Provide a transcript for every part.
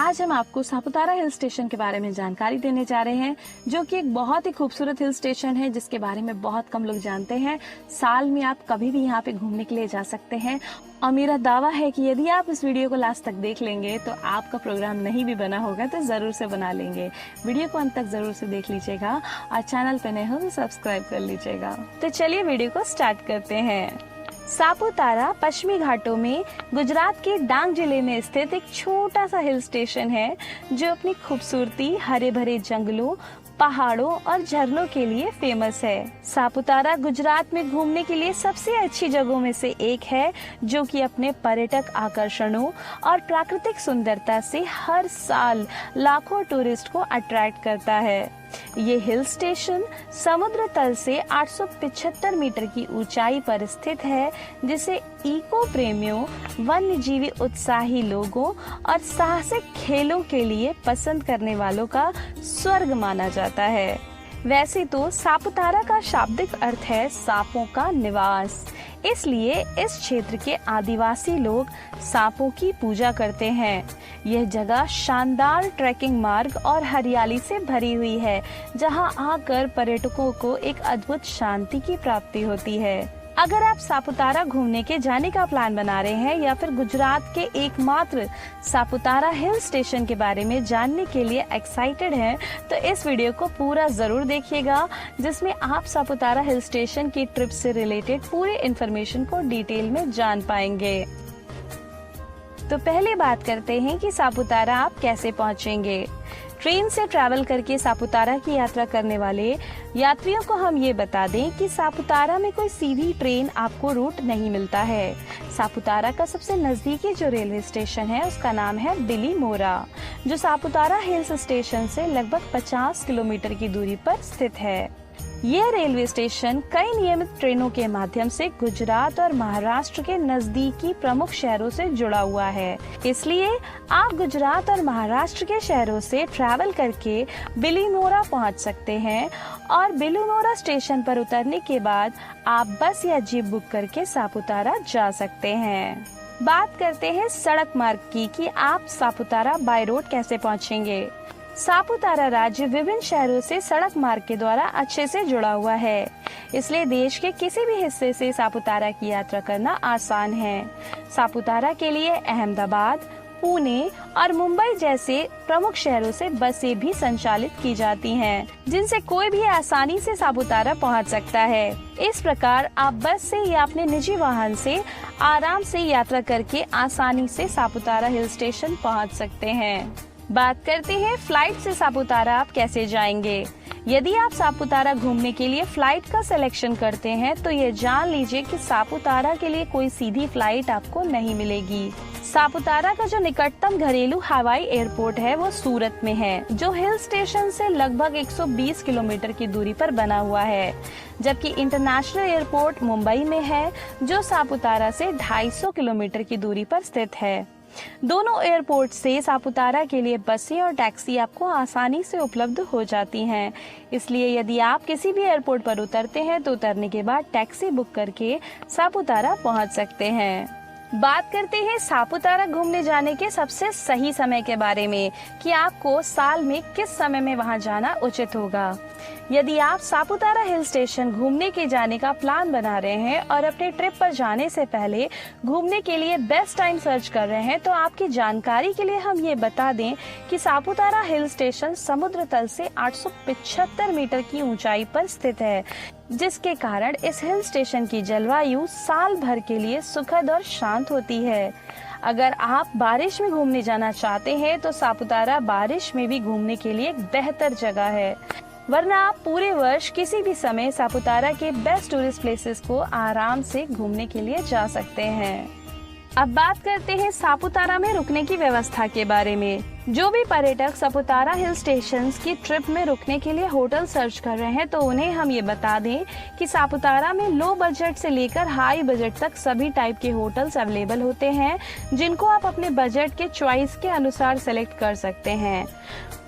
आज हम आपको सापुतारा हिल स्टेशन के बारे में जानकारी देने जा रहे हैं, जो कि एक बहुत ही खूबसूरत हिल स्टेशन है जिसके बारे में बहुत कम लोग जानते हैं। साल में आप कभी भी यहाँ पे घूमने के लिए जा सकते हैं और मेरा दावा है कि यदि आप इस वीडियो को लास्ट तक देख लेंगे तो आपका प्रोग्राम नहीं भी बना होगा तो जरूर से बना लेंगे। वीडियो को अंत तक जरूर से देख लीजिएगा और चैनल पे नए हो तो सब्सक्राइब कर लीजिएगा। तो चलिए वीडियो को स्टार्ट करते हैं। सापुतारा पश्चिमी घाटों में गुजरात के डांग जिले में स्थित एक छोटा सा हिल स्टेशन है जो अपनी खूबसूरती, हरे भरे जंगलों, पहाड़ों और झरनों के लिए फेमस है। सापुतारा गुजरात में घूमने के लिए सबसे अच्छी जगहों में से एक है, जो कि अपने पर्यटक आकर्षणों और प्राकृतिक सुंदरता से हर साल लाखों टूरिस्ट को अट्रैक्ट करता है। ये हिल स्टेशन समुद्र तल से 875 मीटर की ऊंचाई पर स्थित है, जिसे इको प्रेमियों, वन्यजीवी उत्साही लोगों और साहसिक खेलों के लिए पसंद करने वालों का स्वर्ग माना जाता है। वैसे तो सापुतारा का शाब्दिक अर्थ है सांपों का निवास, इसलिए इस क्षेत्र के आदिवासी लोग सांपों की पूजा करते हैं। यह जगह शानदार ट्रैकिंग मार्ग और हरियाली से भरी हुई है, जहां आकर पर्यटकों को एक अद्भुत शांति की प्राप्ति होती है। अगर आप सापुतारा घूमने के जाने का प्लान बना रहे हैं या फिर गुजरात के एकमात्र सापुतारा हिल स्टेशन के बारे में जानने के लिए एक्साइटेड हैं, तो इस वीडियो को पूरा जरूर देखिएगा, जिसमें आप सापुतारा हिल स्टेशन की ट्रिप से रिलेटेड पूरे इन्फॉर्मेशन को डिटेल में जान पाएंगे। तो पहले बात करते हैं कि सापुतारा आप कैसे पहुंचेंगे। ट्रेन से ट्रैवल करके सापुतारा की यात्रा करने वाले यात्रियों को हम ये बता दें कि सापुतारा में कोई सीधी ट्रेन आपको रूट नहीं मिलता है। सापुतारा का सबसे नजदीकी जो रेलवे स्टेशन है उसका नाम है बिलीमोरा, जो सापुतारा हिल्स स्टेशन से लगभग 50 किलोमीटर की दूरी पर स्थित है। यह रेलवे स्टेशन कई नियमित ट्रेनों के माध्यम से गुजरात और महाराष्ट्र के नजदीकी प्रमुख शहरों से जुड़ा हुआ है। इसलिए आप गुजरात और महाराष्ट्र के शहरों से ट्रैवल करके बिलीमोरा पहुंच सकते हैं और बिलीमोरा स्टेशन पर उतरने के बाद आप बस या जीप बुक करके सापुतारा जा सकते हैं। बात करते हैं सड़क मार्ग की कि आप सापुतारा बाय रोड कैसे पहुंचेंगे। सापुतारा राज्य विभिन्न शहरों से सड़क मार्ग के द्वारा अच्छे से जुड़ा हुआ है, इसलिए देश के किसी भी हिस्से से सापुतारा की यात्रा करना आसान है। सापुतारा के लिए अहमदाबाद, पुणे और मुंबई जैसे प्रमुख शहरों से बसें भी संचालित की जाती हैं, जिनसे कोई भी आसानी से सापुतारा पहुंच सकता है। इस प्रकार आप बस से या अपने निजी वाहन से आराम से यात्रा करके आसानी से सापुतारा हिल स्टेशन पहुंच सकते हैं। बात करते हैं फ्लाइट से सापुतारा आप कैसे जाएंगे। यदि आप सापुतारा घूमने के लिए फ्लाइट का सिलेक्शन करते हैं तो ये जान लीजिए कि सापुतारा के लिए कोई सीधी फ्लाइट आपको नहीं मिलेगी। सापुतारा का जो निकटतम घरेलू हवाई एयरपोर्ट है वो सूरत में है, जो हिल स्टेशन से लगभग 120 किलोमीटर की दूरी पर बना हुआ है, जबकि इंटरनेशनल एयरपोर्ट मुंबई में है, जो सापुतारा से 250 किलोमीटर की दूरी पर स्थित है। दोनों एयरपोर्ट से सापुतारा के लिए बसें और टैक्सी आपको आसानी से उपलब्ध हो जाती हैं। इसलिए यदि आप किसी भी एयरपोर्ट पर उतरते हैं तो उतरने के बाद टैक्सी बुक करके सापुतारा पहुंच सकते हैं। बात करते हैं सापुतारा घूमने जाने के सबसे सही समय के बारे में कि आपको साल में किस समय में वहां जाना उचित होगा। यदि आप सापुतारा हिल स्टेशन घूमने के जाने का प्लान बना रहे हैं और अपने ट्रिप पर जाने से पहले घूमने के लिए बेस्ट टाइम सर्च कर रहे हैं, तो आपकी जानकारी के लिए हम ये बता दें कि सापुतारा हिल स्टेशन समुद्र तल से 875 मीटर की ऊंचाई पर स्थित है, जिसके कारण इस हिल स्टेशन की जलवायु साल भर के लिए सुखद और शांत होती है। अगर आप बारिश में घूमने जाना चाहते हैं तो सापुतारा बारिश में भी घूमने के लिए एक बेहतर जगह है, वरना आप पूरे वर्ष किसी भी समय सापुतारा के बेस्ट टूरिस्ट प्लेसेस को आराम से घूमने के लिए जा सकते हैं। अब बात करते हैं सापुतारा में रुकने की व्यवस्था के बारे में। जो भी पर्यटक सापुतारा हिल स्टेशन की ट्रिप में रुकने के लिए होटल सर्च कर रहे हैं तो उन्हें हम ये बता दें कि सापुतारा में लो बजट से लेकर हाई बजट तक सभी टाइप के होटल्स अवेलेबल होते हैं, जिनको आप अपने बजट के चॉइस के अनुसार सेलेक्ट कर सकते हैं।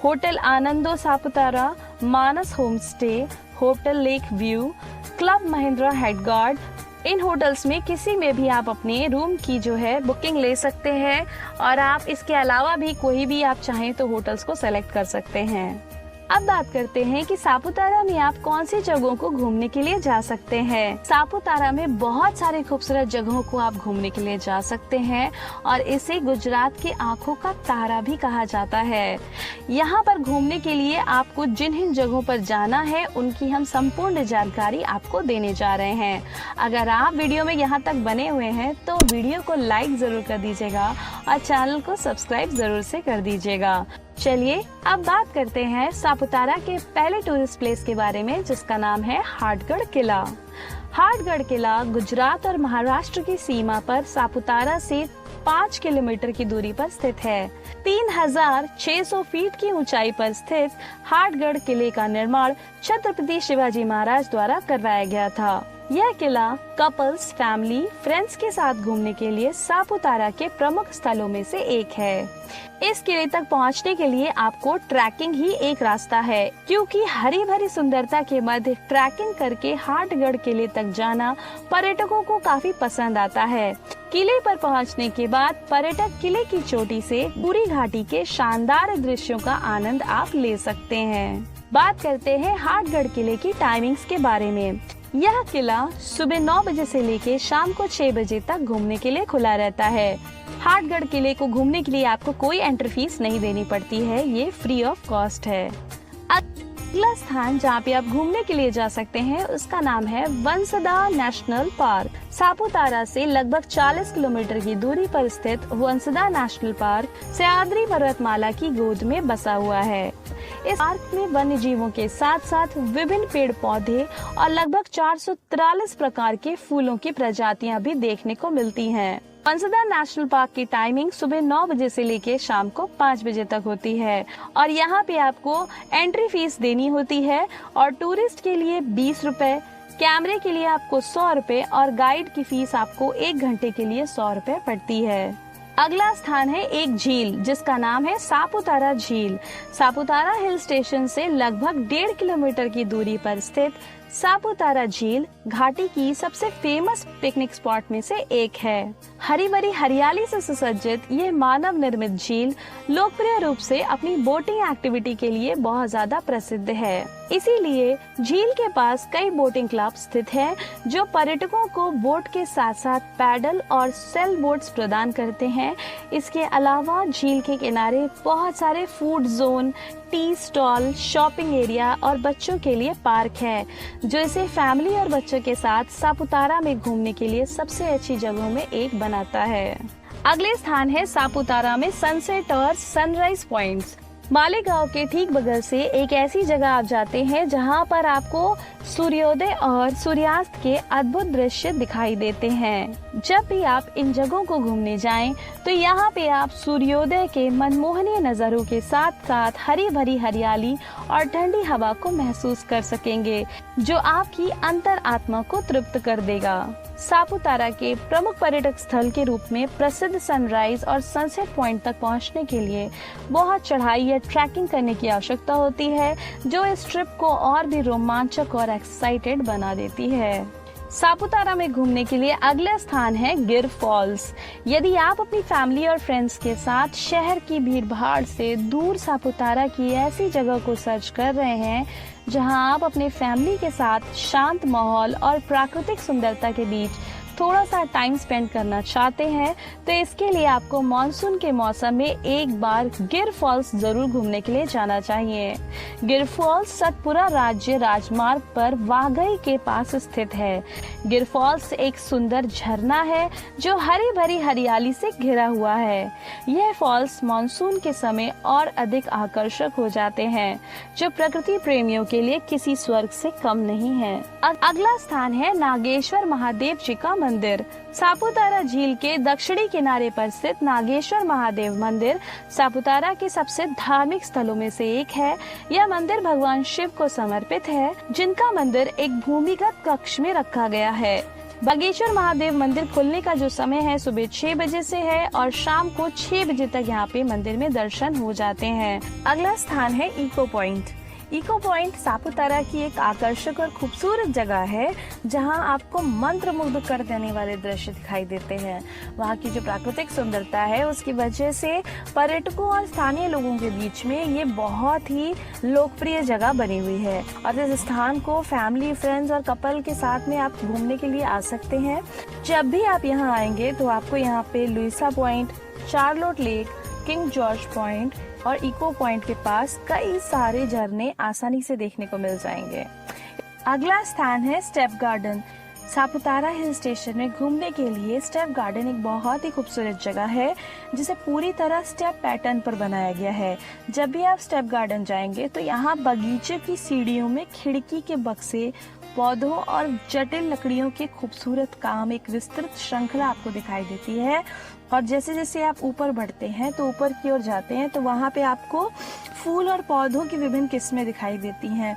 Hotel Anando Saputara, Manas home stay, hotel lake view, club Mahindra head guard, इन होटल्स में किसी में भी आप अपने रूम की जो है बुकिंग ले सकते हैं और आप इसके अलावा भी कोई भी आप चाहें तो होटल्स को सेलेक्ट कर सकते हैं। अब बात करते हैं कि सापुतारा में आप कौन सी जगहों को घूमने के लिए जा सकते हैं। सापुतारा में बहुत सारे खूबसूरत जगहों को आप घूमने के लिए जा सकते हैं और इसे गुजरात की आंखों का तारा भी कहा जाता है। यहाँ पर घूमने के लिए आपको जिन जगहों पर जाना है उनकी हम संपूर्ण जानकारी आपको देने जा रहे हैं। अगर आप वीडियो में यहाँ तक बने हुए हैं तो वीडियो को लाइक जरूर कर दीजिएगा और चैनल को सब्सक्राइब जरूर से कर दीजिएगा। चलिए अब बात करते हैं सापुतारा के पहले टूरिस्ट प्लेस के बारे में, जिसका नाम है हाटगढ़ किला। हाटगढ़ किला गुजरात और महाराष्ट्र की सीमा पर सापुतारा से 5 किलोमीटर की दूरी पर स्थित है। 3600 फीट की ऊंचाई पर स्थित हाटगढ़ किले का निर्माण छत्रपति शिवाजी महाराज द्वारा करवाया गया था। यह किला कपल्स, फैमिली, फ्रेंड्स के साथ घूमने के लिए सापुतारा के प्रमुख स्थलों में से एक है। इस किले तक पहुंचने के लिए आपको ट्रैकिंग ही एक रास्ता है, क्योंकि हरी भरी सुंदरता के मध्य ट्रैकिंग करके हाटगढ़ किले तक जाना पर्यटकों को काफी पसंद आता है। किले पर पहुंचने के बाद पर्यटक किले की चोटी से पूरी घाटी के शानदार दृश्यों का आनंद आप ले सकते हैं। बात करते हैं हाटगढ़ किले की टाइमिंग्स के बारे में। यह किला सुबह 9 बजे से लेके शाम को 6 बजे तक घूमने के लिए खुला रहता है। हाटगढ़ किले को घूमने के लिए आपको कोई एंट्री फीस नहीं देनी पड़ती है, ये फ्री ऑफ कॉस्ट है। अगला स्थान जहाँ पे आप घूमने के लिए जा सकते हैं उसका नाम है वंसदा नेशनल पार्क। सापुतारा से लगभग 40 किलोमीटर की दूरी पर स्थित वंसदा नेशनल पार्क सह्याद्री पर्वतमाला की गोद में बसा हुआ है। इस पार्क में वन्य जीवों के साथ साथ विभिन्न पेड़ पौधे और लगभग 443 प्रकार के फूलों की प्रजातियां भी देखने को मिलती हैं। वंसदा नेशनल पार्क की टाइमिंग सुबह 9 बजे से लेके शाम को 5 बजे तक होती है और यहाँ पे आपको एंट्री फीस देनी होती है और टूरिस्ट के लिए 20 रुपए, कैमरे के लिए आपको 100 रुपए और गाइड की फीस आपको 1 घंटे के लिए 100 रुपए पड़ती है। अगला स्थान है एक झील जिसका नाम है सापुतारा झील। सापुतारा हिल स्टेशन से लगभग 1.5 किलोमीटर की दूरी पर स्थित सापुतारा झील घाटी की सबसे फेमस पिकनिक स्पॉट में से एक है। हरी भरी हरियाली से सुसज्जित ये मानव निर्मित झील लोकप्रिय रूप से अपनी बोटिंग एक्टिविटी के लिए बहुत ज्यादा प्रसिद्ध है। इसीलिए झील के पास कई बोटिंग क्लब स्थित हैं जो पर्यटकों को बोट के साथ साथ पैडल और सेल बोट्स प्रदान करते हैं। इसके अलावा झील के किनारे बहुत सारे food zone, tea stall, shopping area और बच्चों के लिए पार्क है, जो इसे फैमिली और बच्चों के साथ सापुतारा में घूमने के लिए सबसे अच्छी जगहों में एक बनाता है। अगले स्थान है सापुतारा में सनसेट और सनराइज पॉइंट्स। मालेगांव के ठीक बगल से एक ऐसी जगह आप जाते हैं जहां पर आपको सूर्योदय और सूर्यास्त के अद्भुत दृश्य दिखाई देते हैं। जब भी आप इन जगहों को घूमने जाएं, तो यहाँ पे आप सूर्योदय के मनमोहनीय नजारों के साथ साथ हरी भरी हरियाली और ठंडी हवा को महसूस कर सकेंगे, जो आपकी अंतर आत्मा को तृप्त कर देगा। सापुतारा के प्रमुख पर्यटक स्थल के रूप में प्रसिद्ध सनराइज और सनसेट पॉइंट तक पहुंचने के लिए बहुत चढ़ाई या ट्रैकिंग करने की आवश्यकता होती है, जो इस ट्रिप को और भी रोमांचक और एक्साइटेड बना देती है। सापुतारा में घूमने के लिए अगला स्थान है गिर फॉल्स। यदि आप अपनी फैमिली और फ्रेंड्स के साथ शहर की भीड़ भाड़ से दूर सापुतारा की ऐसी जगह को सर्च कर रहे हैं जहां आप अपने फैमिली के साथ शांत माहौल और प्राकृतिक सुंदरता के बीच थोड़ा सा टाइम स्पेंड करना चाहते हैं, तो इसके लिए आपको मानसून के मौसम में एक बार गिर फॉल्स जरूर घूमने के लिए जाना चाहिए। गिर फॉल्स सतपुरा राज्य राजमार्ग पर वाघई के पास स्थित है। गिर फॉल्स एक सुंदर झरना है जो हरी भरी हरियाली से घिरा हुआ है। यह फॉल्स मानसून के समय और अधिक आकर्षक हो जाते हैं, जो प्रकृति प्रेमियों के लिए किसी स्वर्ग से कम नहीं है। अगला स्थान है नागेश्वर महादेव जी का मंदिर। सापुतारा झील के दक्षिणी किनारे पर स्थित नागेश्वर महादेव मंदिर सापुतारा के सबसे धार्मिक स्थलों में से एक है। यह मंदिर भगवान शिव को समर्पित है, जिनका मंदिर एक भूमिगत कक्ष में रखा गया है। बागेश्वर महादेव मंदिर खुलने का जो समय है सुबह 6 बजे से है और शाम को 6 बजे तक यहाँ पे मंदिर में दर्शन हो जाते हैं। अगला स्थान है echo point. Echo point Saputara की एक आकर्षक और खूबसूरत जगह है जहां आपको मंत्रमुग्ध कर देने वाले दृश्य दिखाई देते हैं। वहां की जो प्राकृतिक सुंदरता है उसकी वजह से पर्यटकों और स्थानीय लोगों के बीच में ये बहुत ही लोकप्रिय जगह बनी हुई है और इस स्थान को फैमिली, फ्रेंड्स और कपल के साथ में आप घूमने के लिए आ सकते हैं। जब भी आप यहाँ आएंगे तो आपको यहाँ पे Louisa Point, Charlotte Lake, King George Point और इको पॉइंट के पास कई सारे झरने आसानी से देखने को मिल जाएंगे। अगला स्थान है step garden. Saputara hill station में घूमने के लिए स्टेप गार्डन एक बहुत ही खूबसूरत जगह है जिसे पूरी तरह स्टेप पैटर्न पर बनाया गया है। जब भी आप स्टेप गार्डन जाएंगे तो यहाँ बगीचे की सीढ़ियों में खिड़की के बक्से, पौधों और जटिल लकड़ियों के खूबसूरत काम, एक विस्तृत श्रृंखला आपको दिखाई देती है। और जैसे जैसे आप ऊपर बढ़ते हैं तो ऊपर की ओर जाते हैं तो वहाँ पे आपको फूल और पौधों की विभिन्न किस्में दिखाई देती हैं।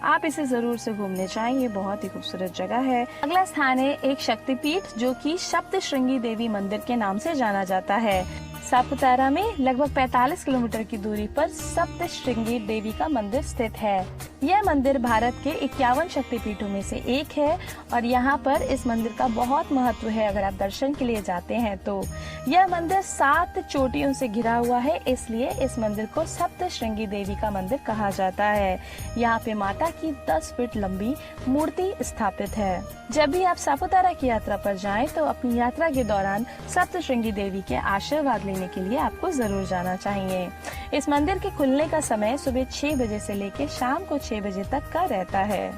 आप इसे जरूर से घूमने जाएं, ये बहुत ही खूबसूरत जगह है। अगला स्थान है एक शक्तिपीठ जो कि सप्तश्रृंगी देवी मंदिर के नाम से जाना जाता है। सापुतारा में लगभग 45 किलोमीटर की दूरी पर सप्तश्रृंगी देवी का मंदिर स्थित है। यह मंदिर भारत के 51 शक्तिपीठों में से एक है और यहाँ पर इस मंदिर का बहुत महत्व है। अगर आप दर्शन के लिए जाते हैं तो यह मंदिर 7 चोटियों से घिरा हुआ है, इसलिए इस मंदिर को सप्तश्रृंगी देवी का मंदिर कहा जाता है। यहाँ पे माता की 10 फीट लंबी मूर्ति स्थापित है। जब भी आप सापुतारा की यात्रा पर जाएं तो अपनी यात्रा के दौरान सप्तश्रृंगी देवी के आशीर्वाद लेने के लिए आपको जरूर जाना चाहिए। इस मंदिर के खुलने का समय सुबह 6 बजे से लेकर शाम को 6 बजे तक का रहता है।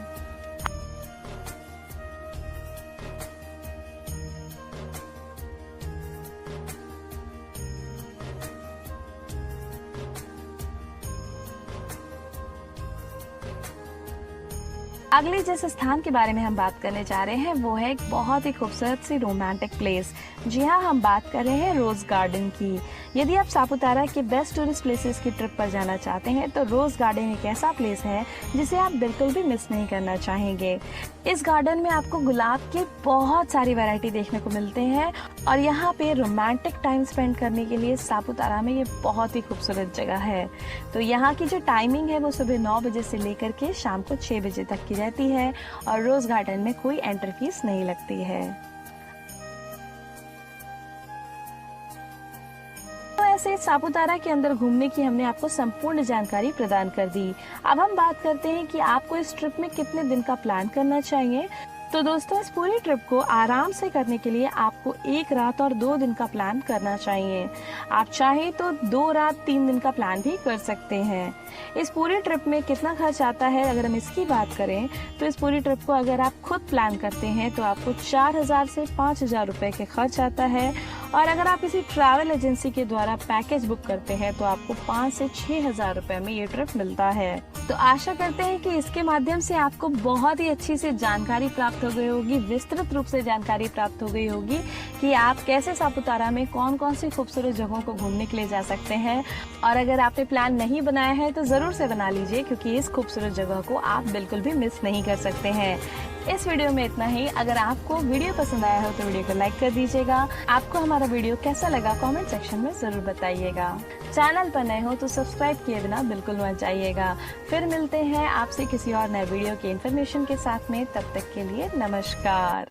अगले जिस स्थान के बारे में हम बात करने जा रहे हैं वो है एक बहुत ही खूबसूरत सी रोमांटिक प्लेस। जी हाँ, हम बात कर रहे हैं रोज गार्डन की। यदि आप सापुतारा के बेस्ट टूरिस्ट प्लेसेस की ट्रिप पर जाना चाहते हैं तो रोज गार्डन एक ऐसा प्लेस है जिसे आप बिल्कुल भी मिस नहीं करना चाहेंगे। इस गार्डन में आपको गुलाब की बहुत सारी वैरायटी देखने को मिलते हैं और यहाँ पे रोमांटिक टाइम स्पेंड करने के लिए सापुतारा में ये बहुत ही खूबसूरत जगह है। तो यहाँ की जो टाइमिंग है वो सुबह 9 बजे से लेकर के शाम को 6 बजे तक की रहती है और रोज गार्डन में कोई एंट्री फीस नहीं लगती है। ऐसे सापुतारा के अंदर घूमने की हमने आपको संपूर्ण जानकारी प्रदान कर दी। अब हम बात करते हैं कि आपको इस ट्रिप में कितने दिन का प्लान करना चाहिए। तो दोस्तों, इस पूरी ट्रिप को आराम से करने के लिए आपको 1 रात और 2 दिन का प्लान करना चाहिए। आप चाहे तो 2 रात 3 दिन का प्लान भी कर सकते हैं। इस पूरी ट्रिप में कितना खर्च आता है, अगर हम इसकी बात करें तो इस पूरी ट्रिप को अगर आप खुद प्लान करते हैं तो आपको 4000 से 5000 रुपए के खर्च आता है और अगर आप किसी ट्रैवल एजेंसी के द्वारा पैकेज बुक करते हैं तो आपको 5 से 6000 रुपए में ये ट्रिप मिलता है। तो आशा करते हैं कि इसके माध्यम से आपको बहुत ही अच्छी से जानकारी प्राप्त हो गई होगी, विस्तृत रूप से जानकारी प्राप्त हो गई होगी कि आप कैसे सापुतारा में कौन कौन सी खूबसूरत जगहों को घूमने के लिए जा सकते हैं। और अगर आपने प्लान नहीं बनाया है तो जरूर से बना लीजिए, क्योंकि इस खूबसूरत जगह को आप बिल्कुल भी मिस नहीं कर सकते हैं। इस वीडियो में इतना ही। अगर आपको वीडियो पसंद आया हो तो वीडियो को लाइक कर दीजिएगा। आपको हमारा वीडियो कैसा लगा कमेंट सेक्शन में जरूर बताइएगा। चैनल पर नए हो तो सब्सक्राइब किए बिना बिल्कुल मत जाइएगा। फिर मिलते हैं आपसे किसी और नए वीडियो के इन्फॉर्मेशन के साथ में। तब तक के लिए नमस्कार।